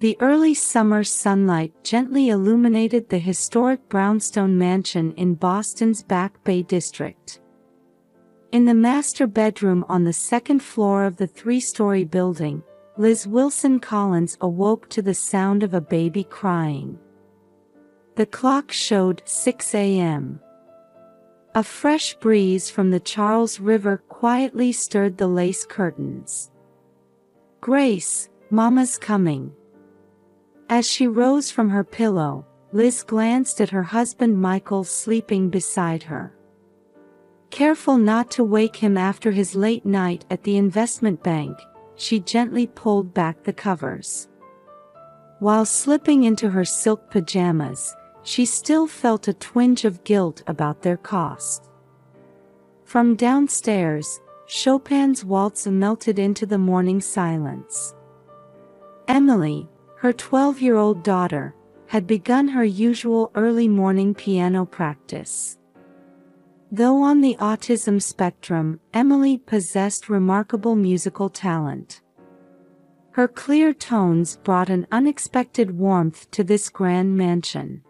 The early summer sunlight gently illuminated the historic brownstone mansion in Boston's Back Bay district. In the master bedroom on the second floor of the three-story building, Liz Wilson Collins awoke to the sound of a baby crying. The clock showed 6 a.m. A fresh breeze from the Charles River quietly stirred the lace curtains. "Grace, Mama's coming." As she rose from her pillow, Liz glanced at her husband Michael sleeping beside her. Careful not to wake him after his late night at the investment bank, she gently pulled back the covers. While slipping into her silk pajamas, she still felt a twinge of guilt about their cost. From downstairs, Chopin's waltz melted into the morning silence. Emily, her 12-year-old daughter, had begun her usual early morning piano practice. Though on the autism spectrum, Emily possessed remarkable musical talent. Her clear tones brought an unexpected warmth to this grand mansion.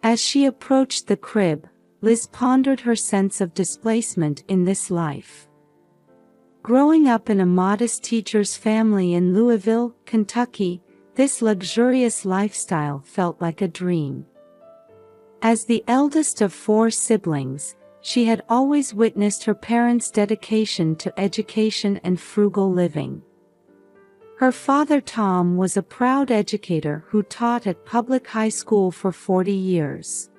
As she approached the crib, Liz pondered her sense of displacement in this life. Growing up in a modest teacher's family in Louisville, Kentucky, this luxurious lifestyle felt like a dream. As the eldest of 4 siblings, she had always witnessed her parents' dedication to education and frugal living. Her father Tom was a proud educator who taught at public high school for 40 years.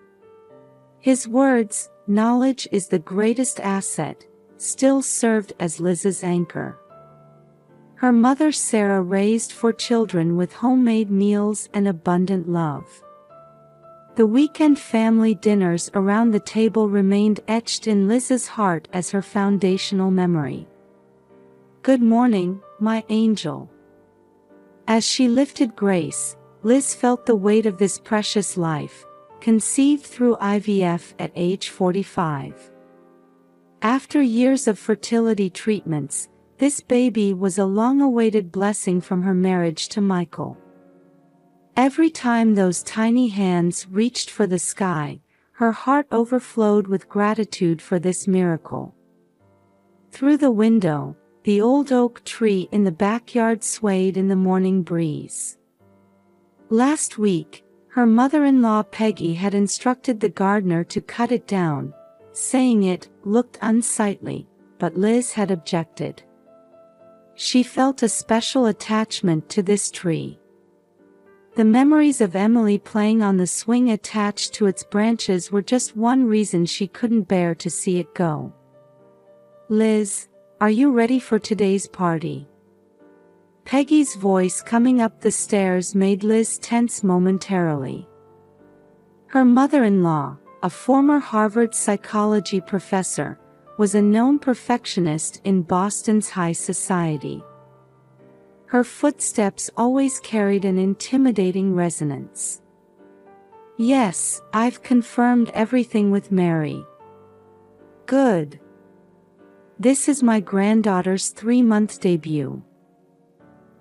His words, "Knowledge is the greatest asset," still served as Liz's anchor. Her mother Sarah raised 4 children with homemade meals and abundant love. The weekend family dinners around the table remained etched in Liz's heart as her foundational memory. "Good morning, my angel." As she lifted Grace, Liz felt the weight of this precious life, conceived through IVF at age 45. After years of fertility treatments, this baby was a long-awaited blessing from her marriage to Michael. Every time those tiny hands reached for the sky, her heart overflowed with gratitude for this miracle. Through the window, the old oak tree in the backyard swayed in the morning breeze. Last week, her mother-in-law Peggy had instructed the gardener to cut it down, saying it looked unsightly, but Liz had objected. She felt a special attachment to this tree. The memories of Emily playing on the swing attached to its branches were just one reason she couldn't bear to see it go. "Liz, are you ready for today's party?" Peggy's voice coming up the stairs made Liz tense momentarily. Her mother-in-law, a former Harvard psychology professor, was a known perfectionist in Boston's high society. Her footsteps always carried an intimidating resonance. "Yes, I've confirmed everything with Mary." "Good. This is my granddaughter's 3-month debut.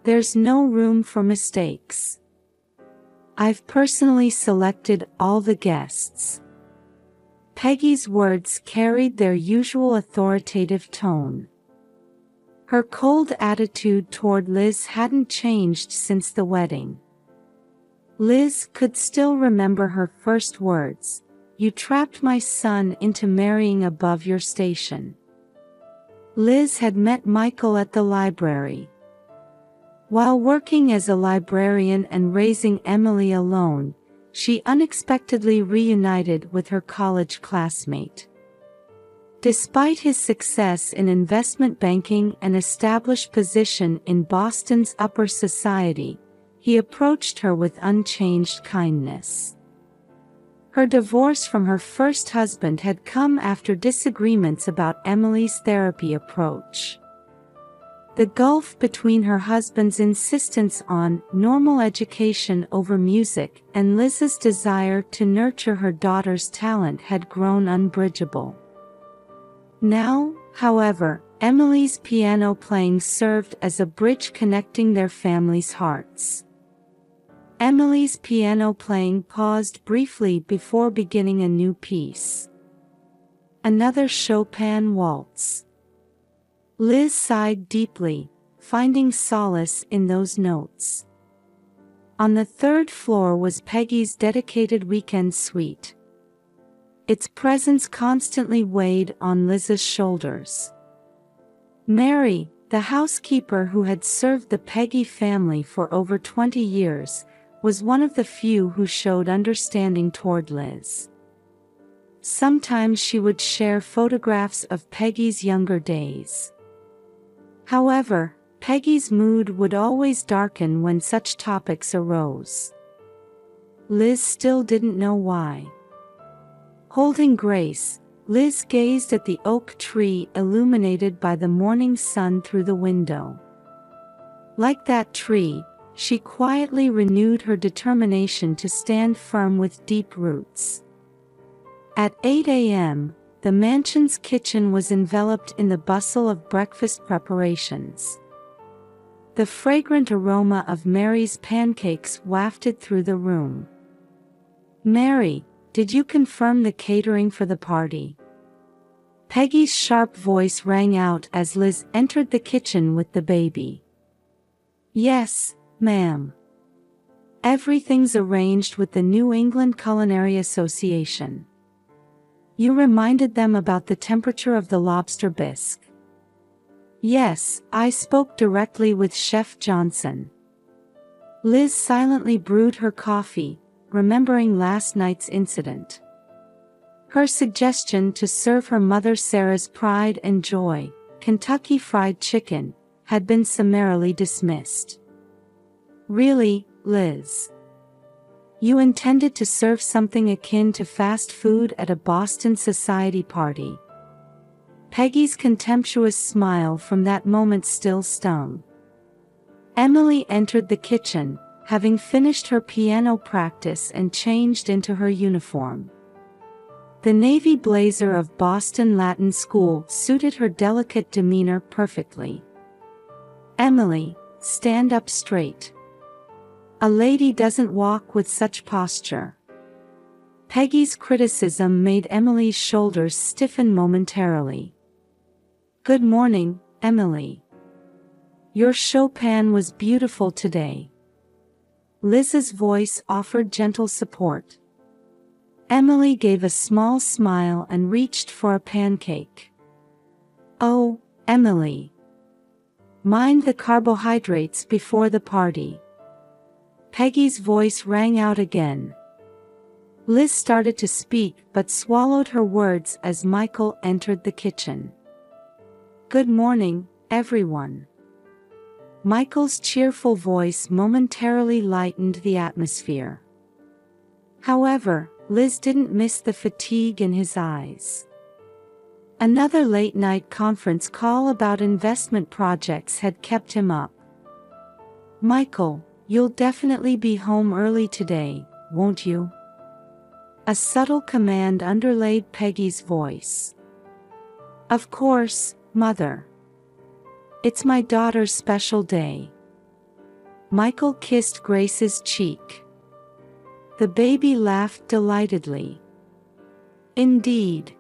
There's no room for mistakes. I've personally selected all the guests." Peggy's words carried their usual authoritative tone. Her cold attitude toward Liz hadn't changed since the wedding. Liz could still remember her first words, "You trapped my son into marrying above your station." Liz had met Michael at the library. While working as a librarian and raising Emily alone, she unexpectedly reunited with her college classmate. Despite his success in investment banking and established position in Boston's upper society, he approached her with unchanged kindness. Her divorce from her first husband had come after disagreements about Emily's therapy approach. The gulf between her husband's insistence on normal education over music and Liz's desire to nurture her daughter's talent had grown unbridgeable. Now, however, Emily's piano playing served as a bridge connecting their families' hearts. Emily's piano playing paused briefly before beginning a new piece. Another Chopin waltz. Liz sighed deeply, finding solace in those notes. On the third floor was Peggy's dedicated weekend suite. Its presence constantly weighed on Liz's shoulders. Mary, the housekeeper who had served the Peggy family for over 20 years, was one of the few who showed understanding toward Liz. Sometimes she would share photographs of Peggy's younger days. However, Peggy's mood would always darken when such topics arose. Liz still didn't know why. Holding Grace, Liz gazed at the oak tree illuminated by the morning sun through the window. Like that tree, she quietly renewed her determination to stand firm with deep roots. At 8 a.m., the mansion's kitchen was enveloped in the bustle of breakfast preparations. The fragrant aroma of Mary's pancakes wafted through the room. "Mary, did you confirm the catering for the party?" Peggy's sharp voice rang out as Liz entered the kitchen with the baby. "Yes, ma'am. Everything's arranged with the New England Culinary Association. You reminded them about the temperature of the lobster bisque?" "Yes, I spoke directly with Chef Johnson." Liz silently brewed her coffee, remembering last night's incident. Her suggestion to serve her mother Sarah's pride and joy, Kentucky Fried Chicken, had been summarily dismissed. "Really, Liz? You intended to serve something akin to fast food at a Boston society party?" Peggy's contemptuous smile from that moment still stung. Emily entered the kitchen, having finished her piano practice and changed into her uniform. The navy blazer of Boston Latin School suited her delicate demeanor perfectly. "Emily, stand up straight. A lady doesn't walk with such posture." Peggy's criticism made Emily's shoulders stiffen momentarily. "Good morning, Emily. Your Chopin was beautiful today." Liz's voice offered gentle support. Emily gave a small smile and reached for a pancake. "Oh, Emily. Mind the carbohydrates before the party." Peggy's voice rang out again. Liz started to speak but swallowed her words as Michael entered the kitchen. "Good morning, everyone." Michael's cheerful voice momentarily lightened the atmosphere. However, Liz didn't miss the fatigue in his eyes. Another late-night conference call about investment projects had kept him up. "Michael, you'll definitely be home early today, won't you?" A subtle command underlaid Peggy's voice. "Of course, Mother. It's my daughter's special day." Michael kissed Grace's cheek. The baby laughed delightedly. "Indeed.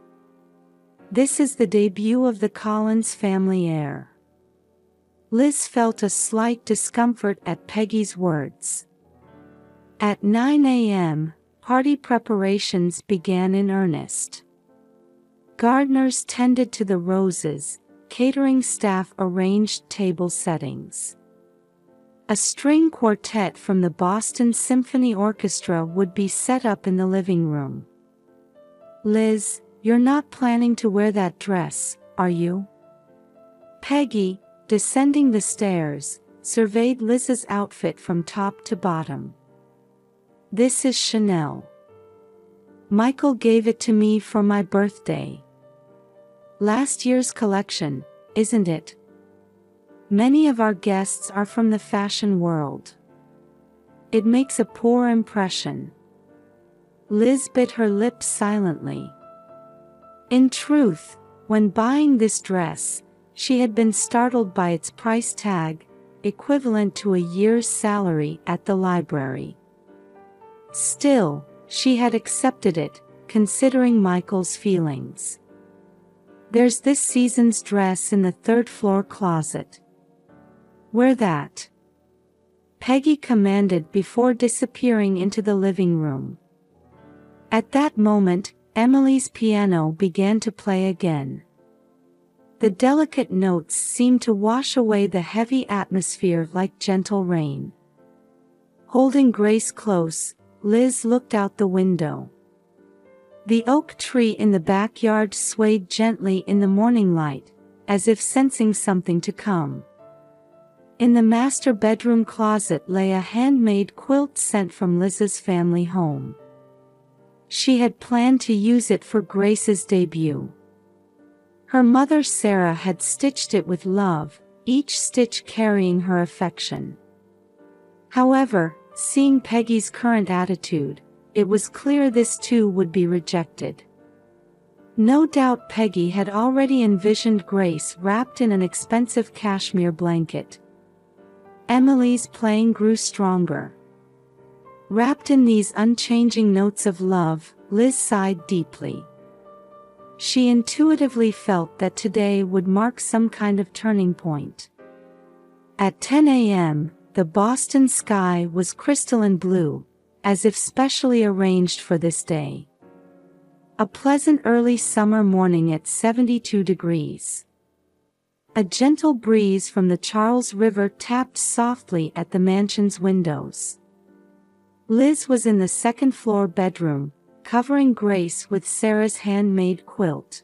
This is the debut of the Collins family heir." Liz felt a slight discomfort at Peggy's words. At 9 a.m., party preparations began in earnest. Gardeners tended to the roses, catering staff arranged table settings. A string quartet from the Boston Symphony Orchestra would be set up in the living room. "Liz, you're not planning to wear that dress, are you?" Peggy, descending the stairs, surveyed Liz's outfit from top to bottom. "This is Chanel. Michael gave it to me for my birthday. Last year's collection, isn't it? Many of our guests are from the fashion world. It makes a poor impression." Liz bit her lips silently. In truth, when buying this dress, she had been startled by its price tag, equivalent to a year's salary at the library. Still, she had accepted it, considering Michael's feelings. "There's this season's dress in the third-floor closet. Wear that," Peggy commanded before disappearing into the living room. At that moment, Emily's piano began to play again. The delicate notes seemed to wash away the heavy atmosphere like gentle rain. Holding Grace close, Liz looked out the window. The oak tree in the backyard swayed gently in the morning light, as if sensing something to come. In the master bedroom closet lay a handmade quilt sent from Liz's family home. She had planned to use it for Grace's debut. Her mother Sarah had stitched it with love, each stitch carrying her affection. However, seeing Peggy's current attitude, it was clear this too would be rejected. No doubt Peggy had already envisioned Grace wrapped in an expensive cashmere blanket. Emily's playing grew stronger. Wrapped in these unchanging notes of love, Liz sighed deeply. She intuitively felt that today would mark some kind of turning point. At 10 a.m., the Boston sky was crystalline blue, as if specially arranged for this day. A pleasant early summer morning at 72 degrees. A gentle breeze from the Charles River tapped softly at the mansion's windows. Liz was in the second-floor bedroom, covering Grace with Sarah's handmade quilt.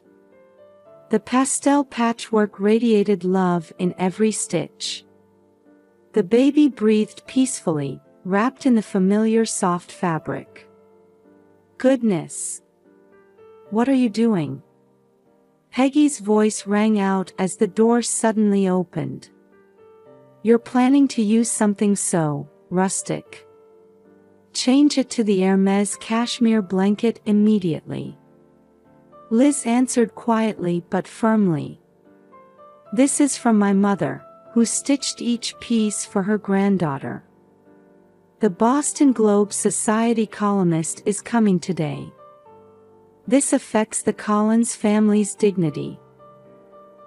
The pastel patchwork radiated love in every stitch. The baby breathed peacefully, wrapped in the familiar soft fabric. "Goodness! What are you doing?" Peggy's voice rang out as the door suddenly opened. "You're planning to use something so rustic. Change it to the Hermès cashmere blanket immediately." Liz answered quietly but firmly. "This is from my mother, who stitched each piece for her granddaughter. The Boston Globe Society columnist is coming today. This affects the Collins family's dignity."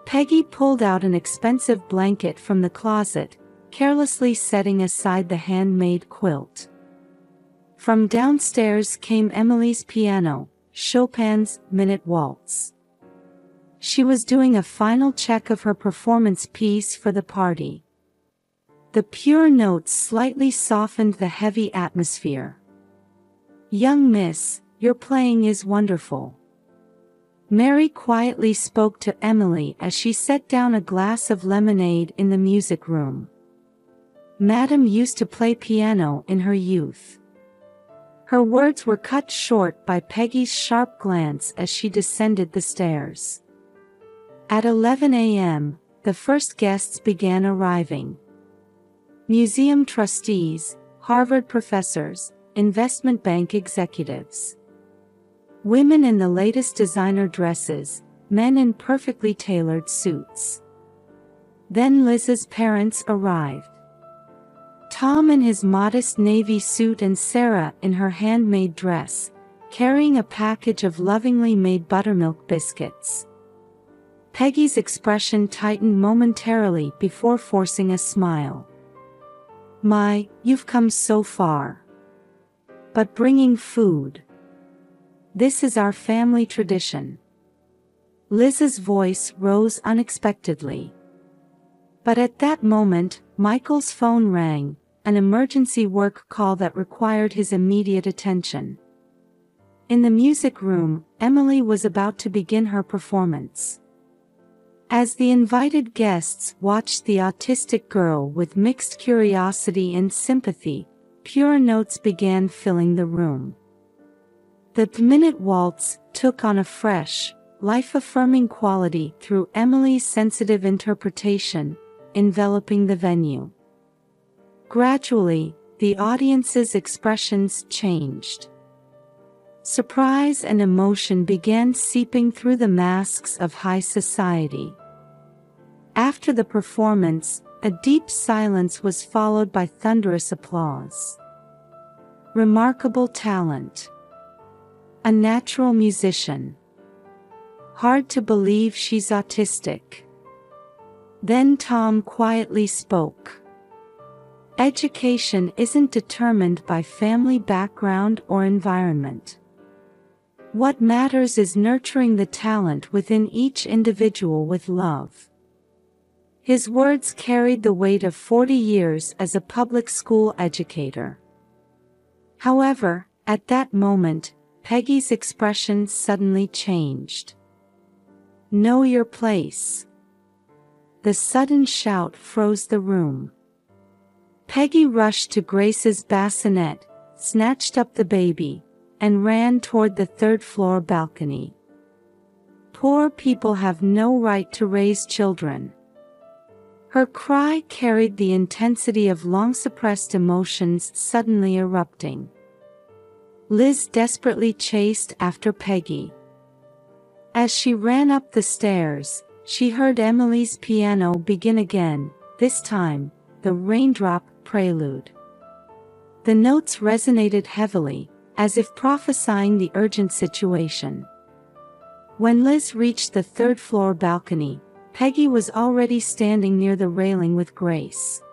Peggy pulled out an expensive blanket from the closet, carelessly setting aside the handmade quilt. From downstairs came Emily's piano, Chopin's Minute Waltz. She was doing a final check of her performance piece for the party. The pure notes slightly softened the heavy atmosphere. "Young miss, your playing is wonderful." Mary quietly spoke to Emily as she set down a glass of lemonade in the music room. "Madam used to play piano in her youth." Her words were cut short by Peggy's sharp glance as she descended the stairs. At 11 a.m., the first guests began arriving. Museum trustees, Harvard professors, investment bank executives. Women in the latest designer dresses, men in perfectly tailored suits. Then Liz's parents arrived. Tom in his modest navy suit and Sarah in her handmade dress, carrying a package of lovingly made buttermilk biscuits. Peggy's expression tightened momentarily before forcing a smile. "My, you've come so far. But bringing food. This is our family tradition." Liz's voice rose unexpectedly. But at that moment, Michael's phone rang, an emergency work call that required his immediate attention. In the music room, Emily was about to begin her performance. As the invited guests watched the autistic girl with mixed curiosity and sympathy, pure notes began filling the room. The Minute Waltz took on a fresh, life-affirming quality through Emily's sensitive interpretation, enveloping the venue. Gradually, the audience's expressions changed. Surprise and emotion began seeping through the masks of high society. After the performance, a deep silence was followed by thunderous applause. Remarkable talent. A natural musician. Hard to believe she's autistic. Then Tom quietly spoke. Education isn't determined by family background or environment. What matters is nurturing the talent within each individual with love. His words carried the weight of 40 years as a public school educator. However, at that moment, Peggy's expression suddenly changed. Know your place. The sudden shout froze the room. Peggy rushed to Grace's bassinet, snatched up the baby, and ran toward the third-floor balcony. Poor people have no right to raise children. Her cry carried the intensity of long-suppressed emotions suddenly erupting. Liz desperately chased after Peggy. As she ran up the stairs, she heard Emily's piano begin again, this time, the Raindrop Prelude. The notes resonated heavily, as if prophesying the urgent situation. When Liz reached the third-floor balcony, Peggy was already standing near the railing with Grace.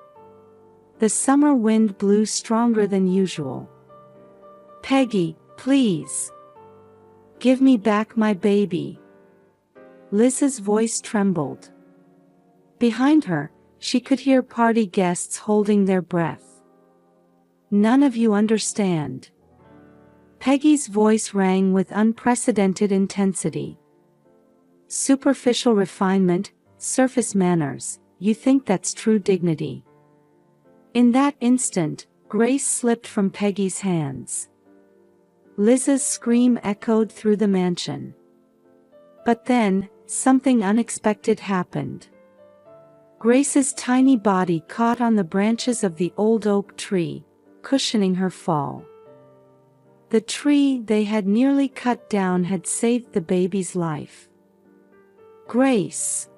The summer wind blew stronger than usual. "Peggy, please. Give me back my baby." Liz's voice trembled. Behind her, she could hear party guests holding their breath. "None of you understand." Peggy's voice rang with unprecedented intensity. "Superficial refinement, surface manners, you think that's true dignity?" In that instant, Grace slipped from Peggy's hands. Liz's scream echoed through the mansion. But then, something unexpected happened. Grace's tiny body caught on the branches of the old oak tree, cushioning her fall. The tree they had nearly cut down had saved the baby's life. "Grace!"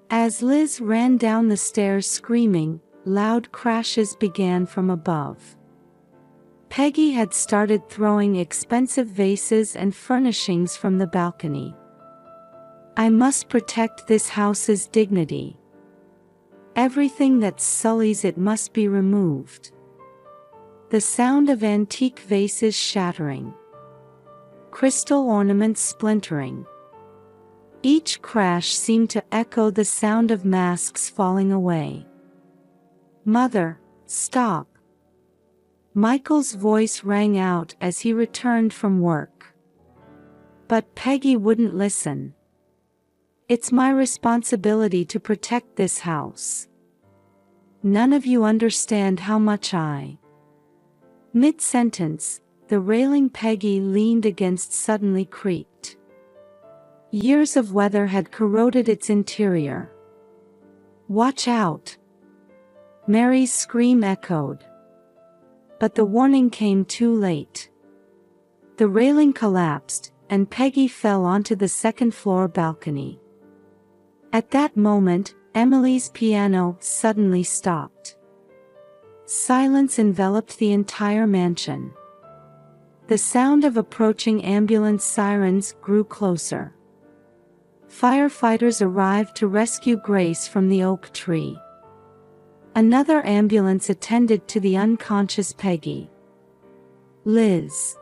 As Liz ran down the stairs screaming, loud crashes began from above. Peggy had started throwing expensive vases and furnishings from the balcony. "I must protect this house's dignity. Everything that sullies it must be removed." The sound of antique vases shattering. Crystal ornaments splintering. Each crash seemed to echo the sound of masks falling away. "Mother, stop." Michael's voice rang out as he returned from work. But Peggy wouldn't listen. "It's my responsibility to protect this house. None of you understand how much I..." Mid-sentence, the railing Peggy leaned against suddenly creaked. Years of weather had corroded its interior. "Watch out!" Mary's scream echoed. But the warning came too late. The railing collapsed, and Peggy fell onto the second-floor balcony. At that moment, Emily's piano suddenly stopped. Silence enveloped the entire mansion. The sound of approaching ambulance sirens grew closer. Firefighters arrived to rescue Grace from the oak tree. Another ambulance attended to the unconscious Peggy. Liz.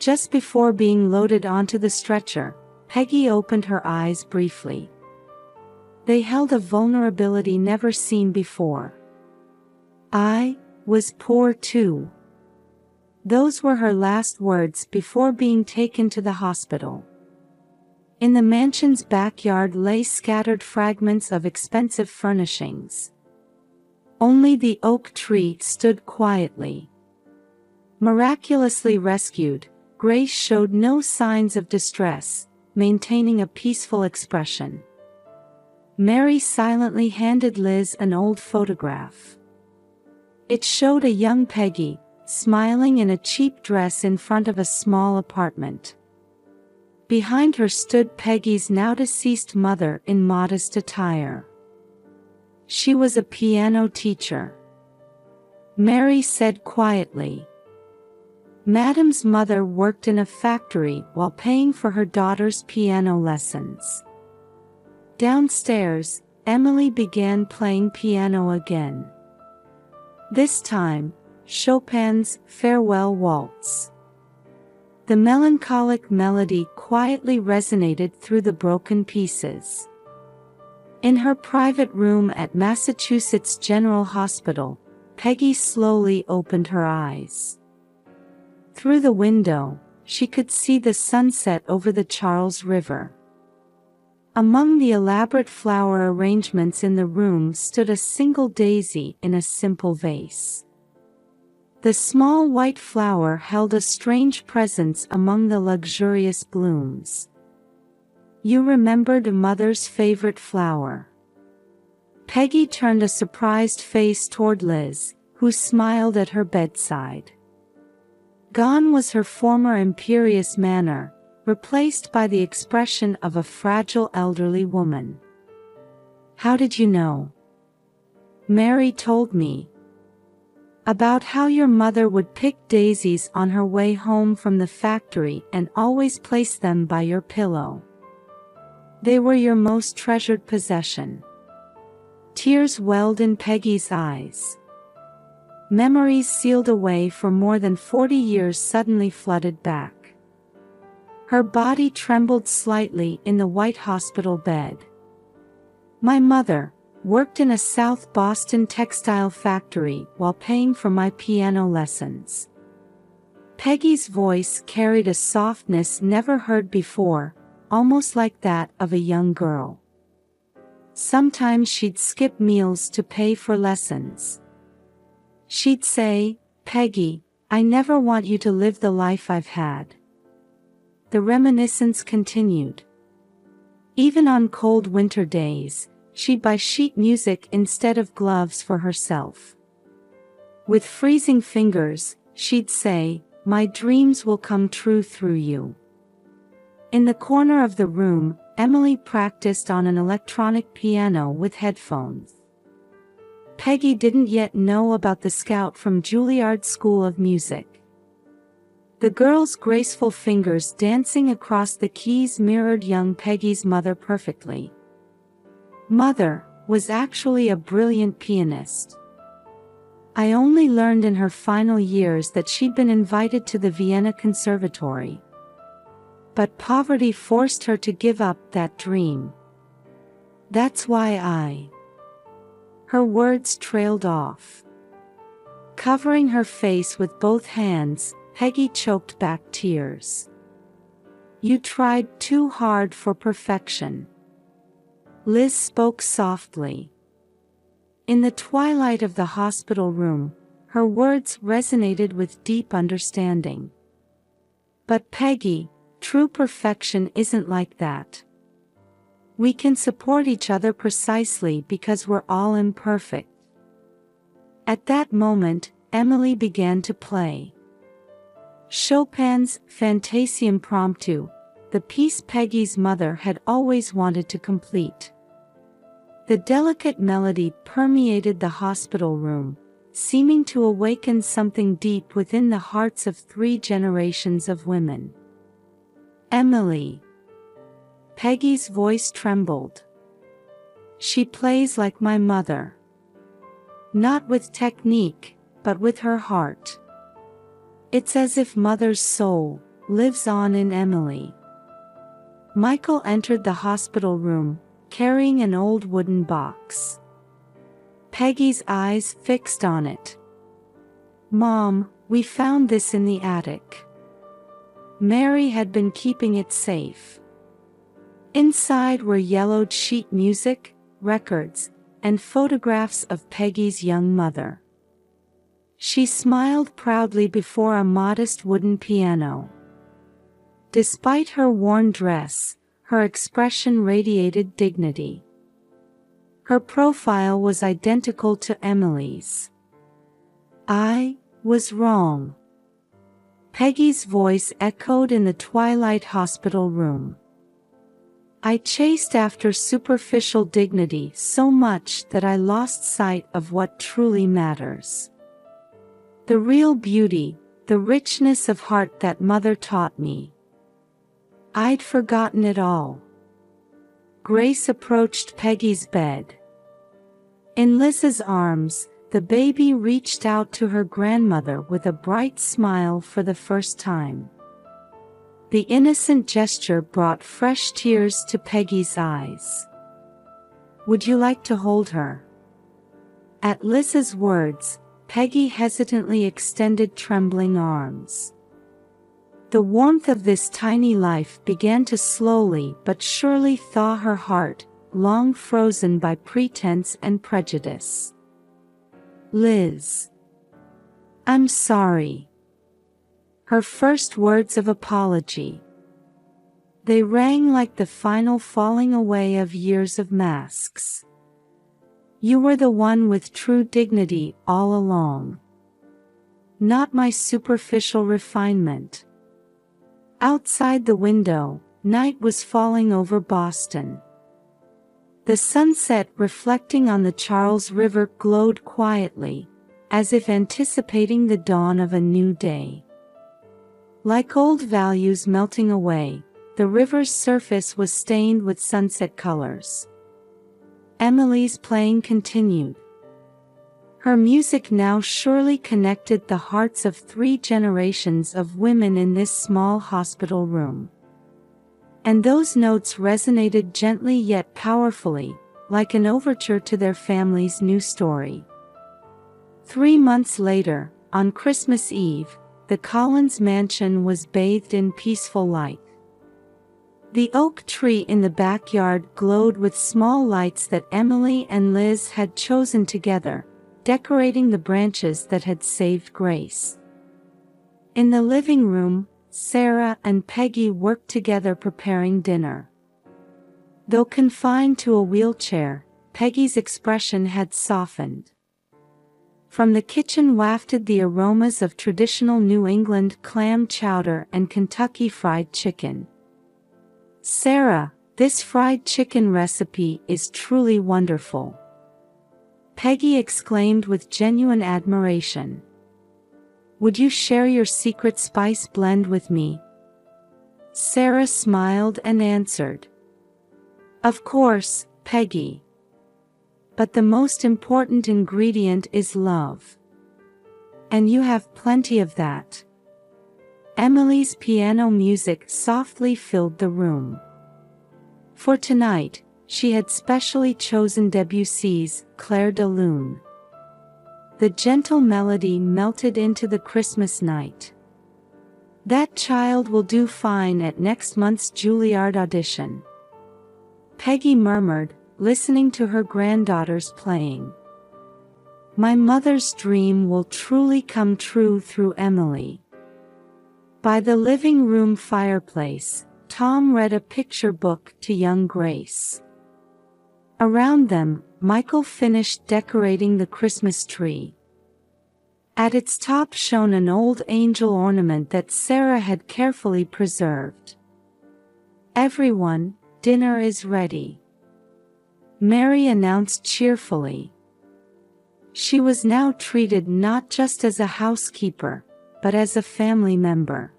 Just before being loaded onto the stretcher, Peggy opened her eyes briefly. They held a vulnerability never seen before. "I was poor too." Those were her last words before being taken to the hospital. In the mansion's backyard lay scattered fragments of expensive furnishings. Only the oak tree stood quietly. Miraculously rescued, Grace showed no signs of distress, maintaining a peaceful expression. Mary silently handed Liz an old photograph. It showed a young Peggy, smiling in a cheap dress in front of a small apartment. Behind her stood Peggy's now-deceased mother in modest attire. She was a piano teacher. Mary said quietly, Madam's mother worked in a factory while paying for her daughter's piano lessons. Downstairs, Emily began playing piano again. This time, Chopin's Farewell Waltz. The melancholic melody quietly resonated through the broken pieces. In her private room at Massachusetts General Hospital, Peggy slowly opened her eyes. Through the window, she could see the sunset over the Charles River. Among the elaborate flower arrangements in the room stood a single daisy in a simple vase. The small white flower held a strange presence among the luxurious blooms. "You remembered Mother's favorite flower." Peggy turned a surprised face toward Liz, who smiled at her bedside. Gone was her former imperious manner, replaced by the expression of a fragile elderly woman. "How did you know?" "Mary told me. About how your mother would pick daisies on her way home from the factory and always place them by your pillow. They were your most treasured possession." Tears welled in Peggy's eyes. Memories sealed away for more than 40 years suddenly flooded back. Her body trembled slightly in the white hospital bed. "My mother worked in a South Boston textile factory while paying for my piano lessons." Peggy's voice carried a softness never heard before, almost like that of a young girl. "Sometimes she'd skip meals to pay for lessons. She'd say, 'Peggy, I never want you to live the life I've had.'" The reminiscence continued. Even on cold winter days, she'd buy sheet music instead of gloves for herself. With freezing fingers, she'd say, "My dreams will come true through you." In the corner of the room, Emily practiced on an electronic piano with headphones. Peggy didn't yet know about the scout from Juilliard School of Music. The girl's graceful fingers dancing across the keys mirrored young Peggy's mother perfectly. Mother was actually a brilliant pianist. I only learned in her final years that she'd been invited to the Vienna Conservatory. But poverty forced her to give up that dream. That's why I... Her words trailed off. Covering her face with both hands, Peggy choked back tears. "You tried too hard for perfection." Liz spoke softly. In the twilight of the hospital room, her words resonated with deep understanding. "But Peggy, true perfection isn't like that. We can support each other precisely because we're all imperfect." At that moment, Emily began to play Chopin's Fantaisie Impromptu, the piece Peggy's mother had always wanted to complete. The delicate melody permeated the hospital room, seeming to awaken something deep within the hearts of 3 generations of women. "Emily." Peggy's voice trembled. "She plays like my mother. Not with technique, but with her heart. It's as if Mother's soul lives on in Emily." Michael entered the hospital room, carrying an old wooden box. Peggy's eyes fixed on it. "Mom, we found this in the attic." Mary had been keeping it safe. Inside were yellowed sheet music, records, and photographs of Peggy's young mother. She smiled proudly before a modest wooden piano. Despite her worn dress, her expression radiated dignity. Her profile was identical to Emily's. "I was wrong." Peggy's voice echoed in the twilight hospital room. "I chased after superficial dignity so much that I lost sight of what truly matters. The real beauty, the richness of heart that mother taught me. I'd forgotten it all. Grace approached Peggy's bed. In Liz's arms, the baby reached out to her grandmother with a bright smile for the first time. The innocent gesture brought fresh tears to Peggy's eyes. "Would you like to hold her?" At Liz's words, Peggy hesitantly extended trembling arms. The warmth of this tiny life began to slowly but surely thaw her heart, long frozen by pretense and prejudice. "Liz, I'm sorry." Her first words of apology. They rang like the final falling away of years of masks. "You were the one with true dignity all along. Not my superficial refinement." Outside the window, night was falling over Boston. The sunset reflecting on the Charles River glowed quietly, as if anticipating the dawn of a new day. Like old values melting away, the river's surface was stained with sunset colors. Emily's playing continued. Her music now surely connected the hearts of 3 generations of women in this small hospital room. And those notes resonated gently yet powerfully, like an overture to their family's new story. 3 months later, on Christmas Eve, the Collins mansion was bathed in peaceful light. The oak tree in the backyard glowed with small lights that Emily and Liz had chosen together, decorating the branches that had saved Grace. In the living room, Sarah and Peggy worked together preparing dinner. Though confined to a wheelchair, Peggy's expression had softened. From the kitchen wafted the aromas of traditional New England clam chowder and Kentucky fried chicken. "Sarah, this fried chicken recipe is truly wonderful," Peggy exclaimed with genuine admiration. "Would you share your secret spice blend with me?" Sarah smiled and answered, "Of course, Peggy. But the most important ingredient is love. And you have plenty of that." Emily's piano music softly filled the room. For tonight, she had specially chosen Debussy's Clair de Lune. The gentle melody melted into the Christmas night. "That child will do fine at next month's Juilliard audition," Peggy murmured, listening to her granddaughters playing. "My mother's dream will truly come true through Emily." By the living room fireplace, Tom read a picture book to young Grace. Around them, Michael finished decorating the Christmas tree. At its top shone an old angel ornament that Sarah had carefully preserved. "Everyone, dinner is ready," Mary announced cheerfully. She was now treated not just as a housekeeper, but as a family member.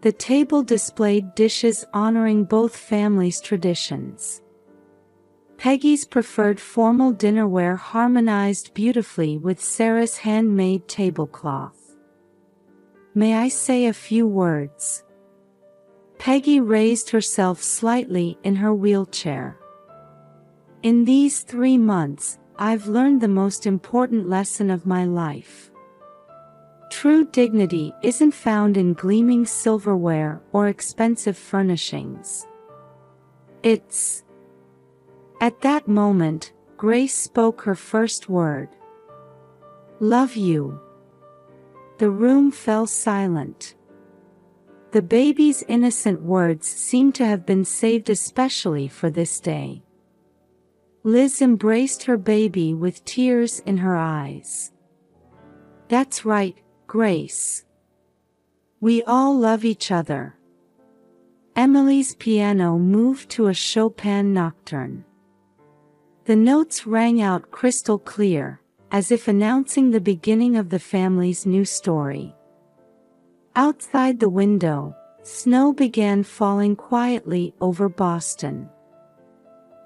The table displayed dishes honoring both families' traditions. Peggy's preferred formal dinnerware harmonized beautifully with Sarah's handmade tablecloth. "May I say a few words?" Peggy raised herself slightly in her wheelchair. "In these 3 months, I've learned the most important lesson of my life. True dignity isn't found in gleaming silverware or expensive furnishings. It's..." At that moment, Grace spoke her first word. "Love you." The room fell silent. The baby's innocent words seemed to have been saved especially for this day. Liz embraced her baby with tears in her eyes. "That's right, Grace. We all love each other." Emily's piano moved to a Chopin nocturne. The notes rang out crystal clear, as if announcing the beginning of the family's new story. Outside the window, snow began falling quietly over Boston.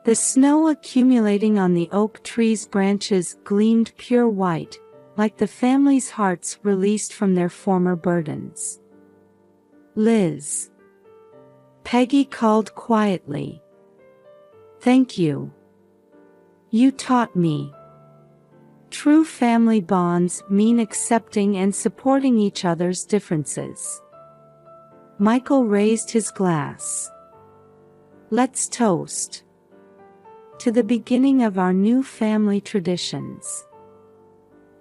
The snow accumulating on the oak tree's branches gleamed pure white, like the family's hearts released from their former burdens. "Liz," Peggy called quietly. "Thank you. You taught me. True family bonds mean accepting and supporting each other's differences." Michael raised his glass. "Let's toast to the beginning of our new family traditions."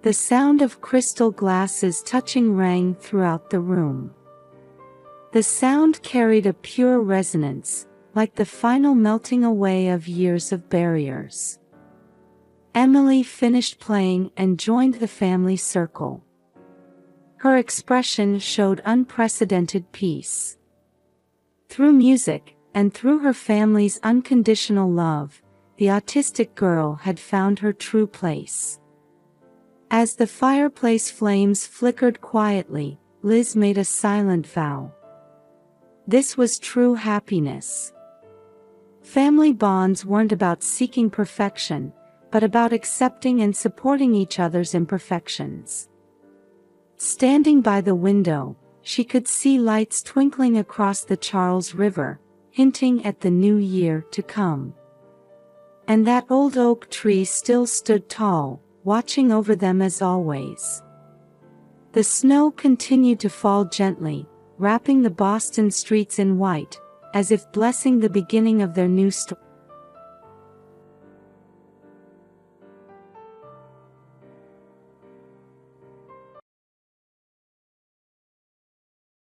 The sound of crystal glasses touching rang throughout the room. The sound carried a pure resonance, like the final melting away of years of barriers. Emily finished playing and joined the family circle. Her expression showed unprecedented peace. Through music, and through her family's unconditional love, the autistic girl had found her true place. As the fireplace flames flickered quietly, Liz made a silent vow. This was true happiness. Family bonds weren't about seeking perfection, but about accepting and supporting each other's imperfections. Standing by the window, she could see lights twinkling across the Charles River, hinting at the new year to come. And that old oak tree still stood tall, watching over them as always. The snow continued to fall gently, wrapping the Boston streets in white, as if blessing the beginning of their new